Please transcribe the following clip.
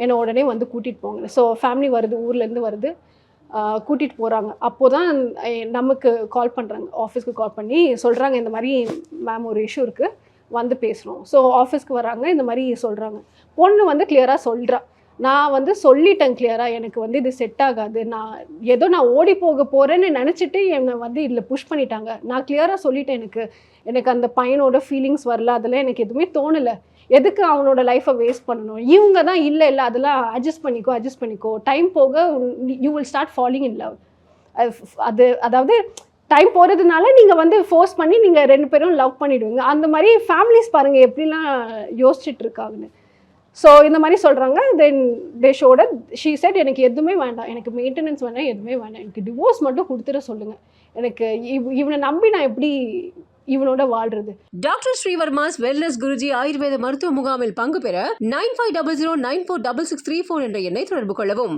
என்னை உடனே வந்து கூட்டிகிட்டு போங்க. ஸோ ஃபேமிலி வருது, ஊர்லேருந்து வருது, கூட்டிகிட்டு போகிறாங்க. அப்போ தான் நமக்கு கால் பண்ணுறாங்க, ஆஃபீஸ்க்கு கால் பண்ணி சொல்கிறாங்க, இந்த மாதிரி மேம் ஒரு இஷ்யூ இருக்குது, வந்து பேசுகிறோம். ஸோ ஆஃபீஸ்க்கு வராங்க, இந்த மாதிரி சொல்கிறாங்க. பொண்ணு வந்து கிளியராக சொல்கிறா, நான் வந்து சொல்லிட்டேன் கிளியராக, எனக்கு வந்து இது செட் ஆகாது, நான் ஓடி போக போகிறேன்னு நினச்சிட்டு என்னை வந்து இதில் புஷ் பண்ணிட்டாங்க. நான் கிளியராக சொல்லிட்டேன், எனக்கு அந்த பையனோட ஃபீலிங்ஸ் வரல, அதெல்லாம் எனக்கு எதுவுமே தோணலை, எதுக்கு அவனோட லைஃப்பை வேஸ்ட் பண்ணணும். இவங்க தான் இல்லை அதெல்லாம் அட்ஜஸ்ட் பண்ணிக்கோ, டைம் போக you will start falling in love. அதாவது டைம் போகிறதுனால நீங்கள் வந்து ஃபோர்ஸ் பண்ணி நீங்கள் 2 பேரும் லவ் பண்ணிவிடுவீங்க. அந்த மாதிரி ஃபேமிலிஸ் பாருங்கள் எப்படிலாம் யோசிச்சுட்டு இருக்காங்கன்னு. ஸோ இந்த மாதிரி சொல்கிறாங்க. தென் தே ஷோட ஷீ செட், எனக்கு எதுவுமே வேண்டாம், எனக்கு மெயின்டெனன்ஸ் வேண்டாம், எதுவுமே வேண்டாம், எனக்கு டிவோர்ஸ் மட்டும் கொடுத்துட சொல்லுங்கள், எனக்கு இவனை நம்பி நான் எப்படி இவனோட வாழ்றது. டாக்டர் ஸ்ரீவர்மாஸ் வெல்னஸ் குருஜி ஆயுர்வேத மருத்துவ முகாமில் பங்கு பெற 9500946634 என்ற எண்ணை தொடர்பு கொள்ளவும்.